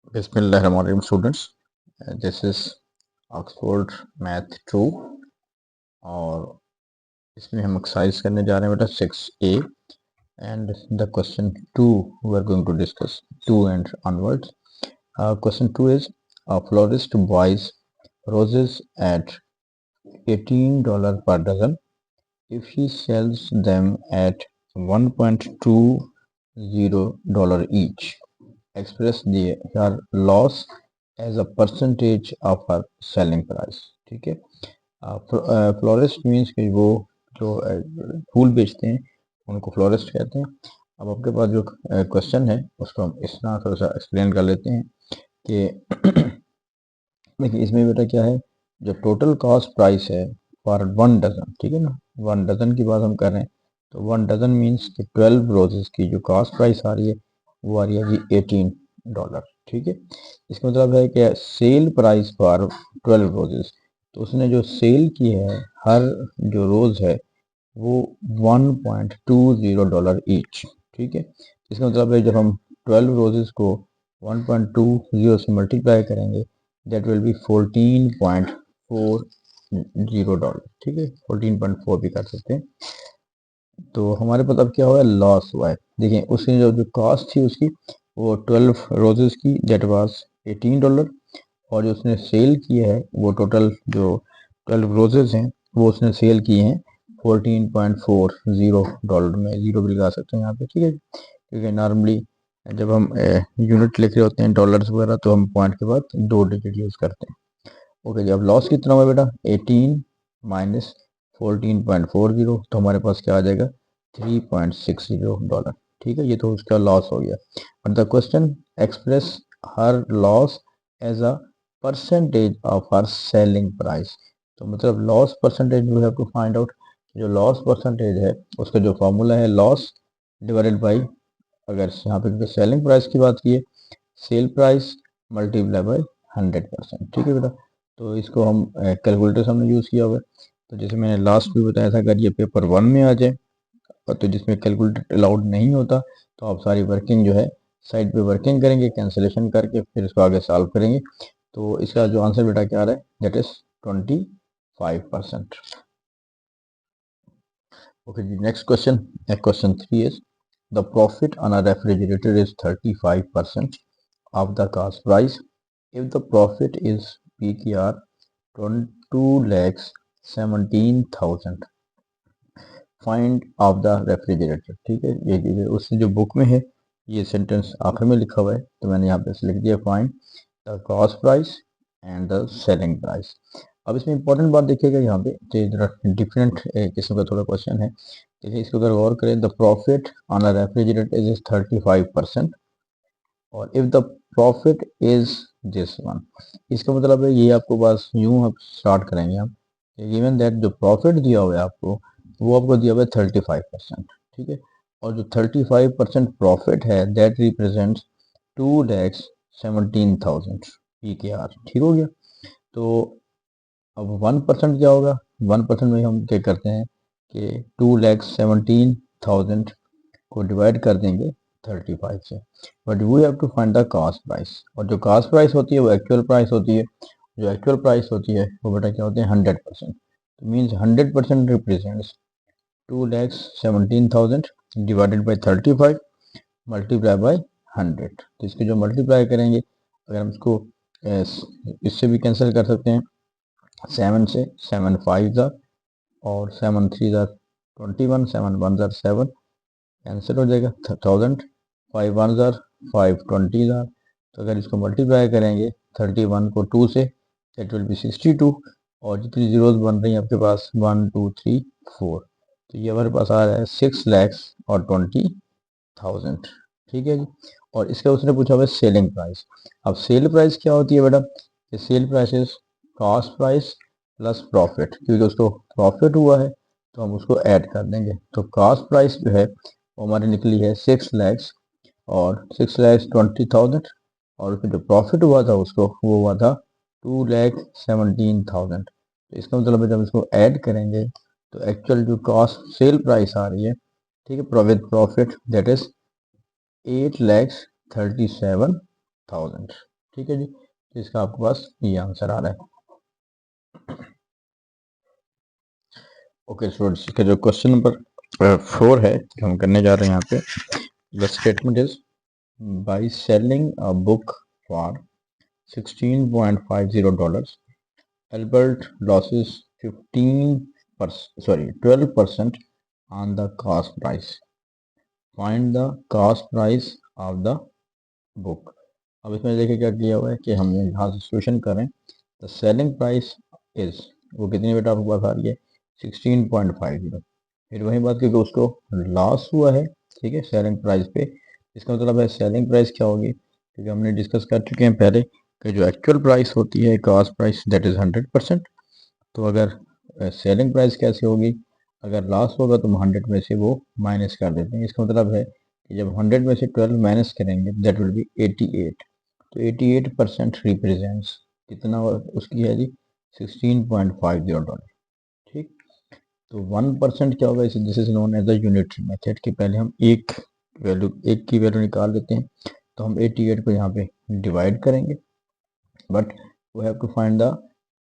Bismillahirrahmanirrahim students. This is Oxford Math 2 और इसमें हम एक्सरसाइज करने जा रहे हैं बेटा 6A and the question 2 we are going to discuss 2 and onwards. Question 2 is a florist buys roses at $18 per dozen. If she sells them at $1.20 each, express her loss as a percentage of her selling price. ठीक है, florist means कि वो जो फूल बेचते हैं उनको florist कहते हैं। अब आपके पास जो क्वेश्चन है उसको हम इस तरह थोड़ा सा एक्सप्लेन कर लेते हैं कि देखिए इसमें बेटा क्या है, जो टोटल कॉस्ट प्राइस है फॉर 1 डजन, ठीक है ना, 1 डजन की बात हम कर रहे हैं, तो 1 डजन मीन्स कि 12 रोजेस की जो कॉस्ट प्राइस आ रही है वो आ रही है जी $18, ठीक है। इसका मतलब है कि सेल प्राइस फॉर 12 रोजेस, तो उसने जो सेल की है हर जो रोज है वो $1.20 ईच, ठीक है। इसका मतलब है जब हम 12 रोजेस को 1.20 से मल्टीप्लाई करेंगे दैट विल बी $14.40, ठीक है, 14.4 भी कर सकते हैं। तो हमारे पास अब क्या हुआ है, लॉस हुआ है। देखिए उसकी जो कॉस्ट थी उसकी वो 12 रोजेस की दैट वाज $18, और जो उसने सेल की है वो टोटल जो 12 रोजेस हैं वो उसने सेल किए हैं $14.40 में, जीरो भी लगा सकते हैं यहाँ पे, ठीक है। क्योंकि नॉर्मली जब हम यूनिट लिख रहे होते हैं डॉलर्स वगैरह तो हम पॉइंट के बाद 2 डिजिट यूज करते हैं। ओके जी, अब लॉस कितना हुआ बेटा, 18 माइनस 14.40, तो हमारे पास क्या आ जाएगा $3.60, ठीक है। ये तो उसका लॉस हो गया। But the question express her loss as a percentage of her selling price, तो मतलब loss percentage we have to find out. जो लॉस परसेंटेज है उसका जो फॉर्मूला है लॉस डिवाइडेड बाई, अगर यहाँ पे सेलिंग प्राइस की बात की है, सेल प्राइस मल्टीप्लाई बाई 100%, ठीक है बेटा। तो इसको हम कैलकुलेटर से हमने यूज़ किया हुआ है। तो जैसे मैंने लास्ट भी बताया था, अगर ये पेपर 1 में आ जाए और तो जिसमें कैलकुलेटर अलाउड नहीं होता तो आप सारी वर्किंग जो है साइड पे वर्किंग करेंगे, कैंसिलेशन करके फिर इसको आगे सॉल्व करेंगे। तो इसका जो आंसर बेटा क्या आ रहा है दैट इज 25%। ओके जी, next question, question 3 is the profit on a refrigerator is 35% of the cost price. If the profit is PKR 2,17,000, find of the refrigerator, ठीक है। ये उससे जो बुक में है ये सेंटेंस आखिर में लिखा हुआ है, तो मैंने यहाँ पे लिख दिया find the cost price and the selling price. अब इसमें इंपॉर्टेंट बात देखिएगा, यहाँ पे डिफरेंट किस्म का थोड़ा क्वेश्चन है। देखिए इसको अगर गौर करें, the profit on a refrigerator is 35%, और if the profit is this one, इसका मतलब है ये आपको बस यूं आप स्टार्ट करेंगे हम, गिवन दैट जो प्रॉफिट दिया हुआ है आपको वो आपको दिया हुआ है 35%, ठीक है। और जो 35% प्रॉफिट है दैट रिप्रेजेंट्स 2,17,000 PKR, ठीक हो गया। तो अब 1% क्या होगा, 1% में हम क्या करते हैं कि 2,17,000 को डिवाइड कर देंगे 35 से, but we have to find the cost price, और जो कॉस्ट प्राइस होती है वो एक्चुअल प्राइस होती है। जो एक्चुअल प्राइस होती है वो बेटा क्या होते हैं 100%, तो means 100% represents 2,17,000 divided by 35 multiply by 100। तो इसके जो मल्टीप्लाई करेंगे, अगर हम इसको इससे भी कैंसिल कर सकते हैं, 7 से 7 5 ज़ार और 7 3 ज़ार 21, 7 1 ज़ार 7 कैंसिल हो जाएगा, 1000 5 1 ज़ार 5 20 ज़ार। तो अगर इसको मल्टीप्लाई करेंगे 31 को 2 से दैट विल बी 62, और जितनी जीरोस बन रही हैं आपके पास 1 2 3 4, तो ये हमारे पास आ रहा है 6,20,000, ठीक है जी। और इसका उसने पूछा हुआ है सेलिंग प्राइस। अब सेल प्राइस क्या होती है बेटा, ये sale price is cost price plus profit, क्योंकि उसको प्रॉफिट हुआ है तो हम उसको ऐड कर देंगे। तो कॉस्ट प्राइस जो है वो हमारी निकली है 6 लैक्स और 6,20,000, और उसमें जो प्रॉफिट हुआ था उसको वो हुआ था 2,17,000। तो इसका मतलब है जब इसको ऐड करेंगे तो एक्चुअल जो कॉस्ट सेल प्राइस आ रही है, ठीक है, विद प्रॉफिट दैट इज 8,37,000, ठीक है जी, तो इसका आपके पास ये आंसर आ रहा है। ओके स्टूडेंट्स, इसका जो क्वेश्चन नंबर 4 है जो हम करने जा रहे हैं यहाँ पे, the statement is by selling a book for $16.50, Albert loses 12% on the cost price. Find the cost price of the book. अब इसमें देखिए क्या किया हुआ है कि हम यहाँ से सॉल्यूशन करें। द सेलिंग प्राइस इज, वो कितनी बेटा आपको पास आ रही है 16.50। फिर वही बात क्योंकि उसको लॉस हुआ है, ठीक है, सेलिंग प्राइस पे। इसका मतलब है सेलिंग प्राइस क्या होगी, क्योंकि हमने डिस्कस कर चुके हैं पहले कि जो एक्चुअल प्राइस होती है कॉस्ट प्राइस दैट इज 100%। तो अगर सेलिंग प्राइस कैसे होगी, अगर लॉस होगा तो हम 100 में से वो माइनस कर देते हैं। इसका मतलब है कि जब 100 में से 12 माइनस करेंगे दैट विल बी 88। तो 88% रिप्रेजेंट्स कितना उसकी है जी $16.50। ठीक, तो 1% क्या होगा, this is known as the unitary method कि पहले हम एक की वैल्यू निकाल लेते हैं। तो हम 88 को यहाँ पे डिवाइड करेंगे, but we have to find the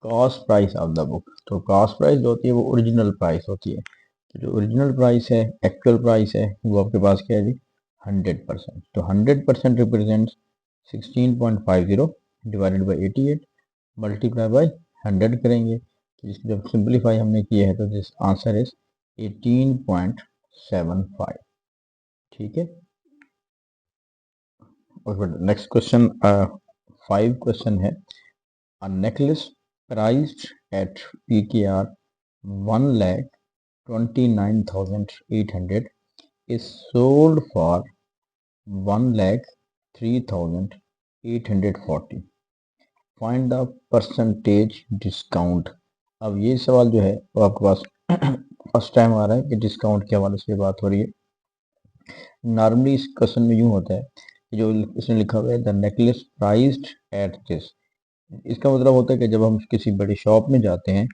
cost price of the book. तो कॉस्ट प्राइस जो होती है वो ओरिजिनल प्राइस होती है। तो जो ओरिजिनल प्राइस है, एक्चुअल प्राइस है, वो आपके पास क्या है जी 100%। तो 100% represent 16.50 divided by 88 multiply by 100 करेंगे। तो जिसको जब सिंप्लीफाई हमने किया है तो दिस आंसर इज 18.75। ठीक है, और नेक्स्ट क्वेश्चन 5 क्वेश्चन है, a necklace priced at PKR 1,29,800 is sold for 1,03,840. Find the percentage discount. अब ये सवाल जो है वो आपके पास फर्स्ट टाइम आ रहा है कि डिस्काउंट के हवाले से बात हो रही है। नॉर्मली इस क्वेश्चन में यूं होता है कि जो इसने लिखा हुआ है the necklace priced at this, इसका मतलब होता है कि जब हम किसी बड़ी शॉप में जाते हैं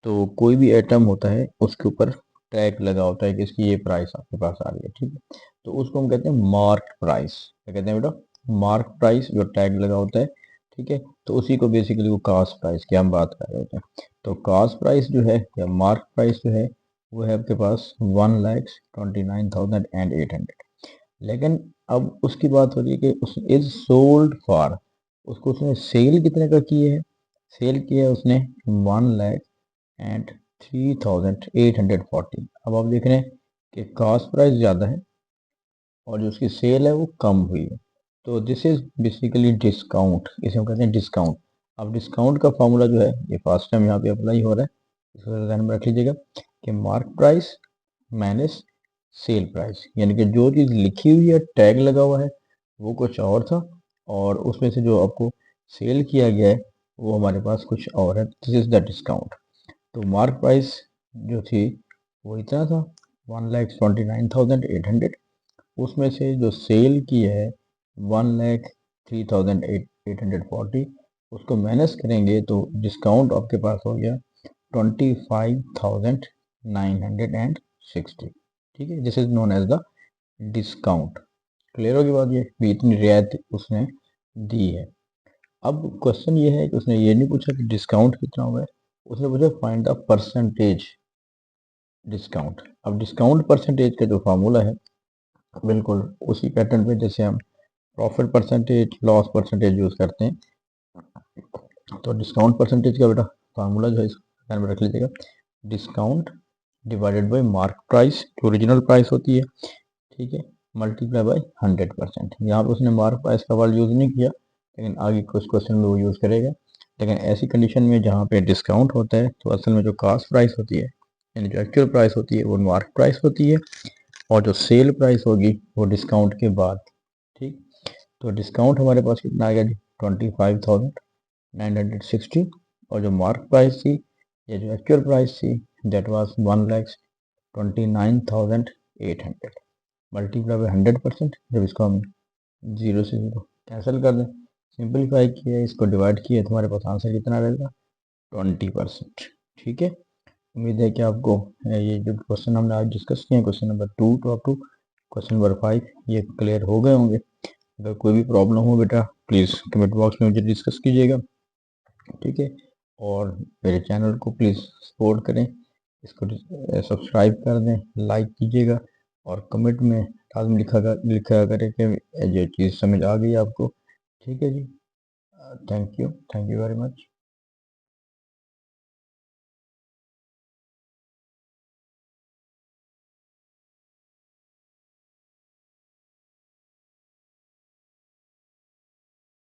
तो कोई भी आइटम होता है उसके ऊपर टैग लगा होता है कि इसकी ये प्राइस आपके पास आ रही है। ठीक है, तो उसको हम कहते हैं मार्क प्राइस। क्या कहते हैं बेटा, मार्क प्राइस, जो टैग लगा होता है। ठीक है, तो उसी को बेसिकली वो कास्ट प्राइस की हम बात कर रहे होते हैं। तो कास्ट प्राइस जो है या मार्क प्राइस जो है वो है आपके पास 1,29,800। लेकिन अब उसकी बात हो रही है कि उस इज सोल्ड फॉर, उसको उसने सेल कितने का किया है, सेल किया है उसने 1,03,840। अब आप देख रहे हैं कि कॉस्ट प्राइस ज़्यादा है और जो उसकी सेल है वो कम हुई है। तो दिस इज बेसिकली डिस्काउंट, इसे हम कहते हैं डिस्काउंट। अब डिस्काउंट का फॉर्मूला जो है ये फर्स्ट टाइम यहाँ पे अप्लाई हो रहा है, इसको ध्यान में रख लीजिएगा कि mark price minus sale price, यानी कि जो चीज़ लिखी हुई है टैग लगा हुआ है वो कुछ और था, और उसमें से जो आपको सेल किया गया है वो हमारे पास कुछ और है। This is the discount. तो मार्क प्राइस जो थी वो इतना था 1,29,800, उसमें से जो सेल की है 1,03,840, उसको माइनस करेंगे तो डिस्काउंट आपके पास हो गया 25,960। ठीक है, this is known as the discount. Clear होगी बात, ये भी इतनी रियायत उसने दी है। अब क्वेश्चन ये है कि उसने ये नहीं पूछा कि डिस्काउंट कितना हुआ है, उसने पूछा फाइंड द परसेंटेज डिस्काउंट। अब डिस्काउंट परसेंटेज का जो फार्मूला है बिल्कुल उसी पैटर्न पे जैसे हम profit percentage, loss percentage use करते हैं। तो डिस्काउंट परसेंटेज का बेटा फार्मूला जो है इसको ध्यान में रख लीजिएगा, discount divided by mark price जो ओरिजिनल प्राइस होती है, ठीक है, मल्टीप्लाई बाई 100%। यहाँ पे उसने मार्क प्राइस का वर्ड यूज नहीं किया, लेकिन आगे कुछ क्वेश्चन में वो यूज करेगा। लेकिन ऐसी कंडीशन में जहाँ पे डिस्काउंट होता है तो असल में जो कास्ट प्राइस होती है यानी जो एक्चुअल प्राइस होती है वो मार्क प्राइस होती है, और जो सेल प्राइस होगी वो डिस्काउंट के बाद। ठीक, तो डिस्काउंट हमारे पास कितना आ गया जी 25,960, और जो मार्क प्राइस थी या जो एक्चुअल प्राइस थी दैट वाज 1,29,800 मल्टीप्लाई बाई 100%। जब इसको हम 0 से 0 कैंसिल कर दें, सिंपलीफाई किया, इसको डिवाइड किया, तो हमारे पास आंसर कितना रहेगा 20%। ठीक है, उम्मीद है कि आपको ये जो क्वेश्चन हमने आज डिस्कस किए हैं question number 2 to up to question number 5 ये क्लियर हो गए होंगे। अगर कोई भी प्रॉब्लम हो बेटा प्लीज़ कमेंट बॉक्स में मुझे डिस्कस कीजिएगा, ठीक है। और मेरे चैनल को प्लीज़ सपोर्ट करें, इसको सब्सक्राइब कर दें, लाइक कीजिएगा और कमेंट में लाजम लिखा करें कि ये चीज़ समझ आ गई आपको, ठीक है जी। Thank you very much.